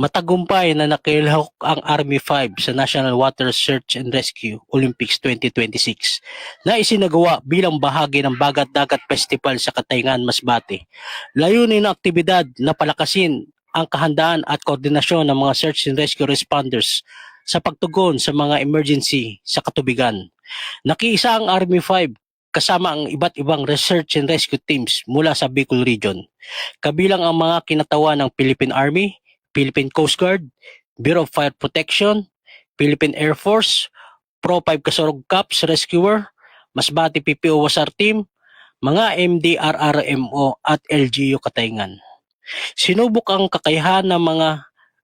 Matagumpay na nakilahok ang Army 5 sa National Water Search and Rescue Olympics 2026 na isinagawa bilang bahagi ng Bagat-Dagat Festival sa Katayngan, Masbate. Layunin ng aktibidad na palakasin ang kahandaan at koordinasyon ng mga search and rescue responders sa pagtugon sa mga emergency sa katubigan. Nakiisa ang Army 5 kasama ang iba't ibang research and rescue teams mula sa Bicol Region. Kabilang ang mga kinatawan ng Philippine Army, Philippine Coast Guard, Bureau of Fire Protection, Philippine Air Force, Pro 5 Kasorog Cups Rescuer, Masbate PPO Wasar Team, mga MDRRMO at LGU Katayngan. Sinubok ang kakayahan ng mga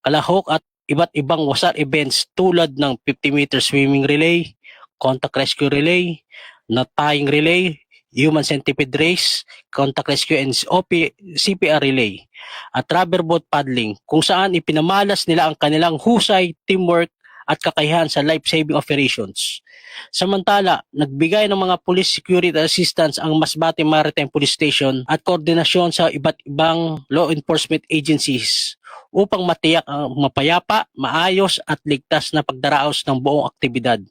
kalahok at iba't ibang wasar events tulad ng 50-meter swimming relay, contact rescue relay, knot tying relay, human centipede race, contact rescue and CPR relay, at rubber boat paddling kung saan ipinamalas nila ang kanilang husay, teamwork at kakayahan sa life-saving operations. Samantala, nagbigay ng mga police security assistance ang Masbate Maritime Police Station at koordinasyon sa iba't ibang law enforcement agencies upang matiyak ang mapayapa, maayos at ligtas na pagdaraos ng buong aktibidad.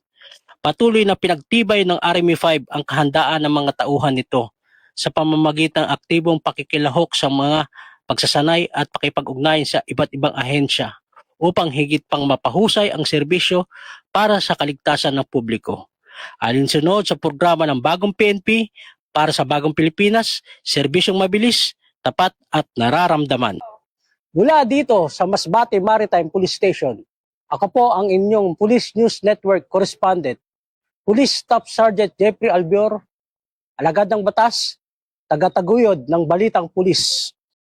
Patuloy na pinagtibay ng Army 5 ang kahandaan ng mga tauhan nito sa pamamagitan ng aktibong pakikilahok sa mga pagsasanay at pakipag-ugnayan sa iba't ibang ahensya upang higit pang mapahusay ang serbisyo para sa kaligtasan ng publiko. Alinsunod sa programa ng Bagong PNP para sa Bagong Pilipinas, serbisyong mabilis, tapat at nararamdaman. Mula dito sa Masbate Maritime Police Station, ako po ang inyong Police News Network correspondent, Police Staff Sergeant Jeffrey Albior, alagad ng batas, taga-taguyod ng Balitang Pulis.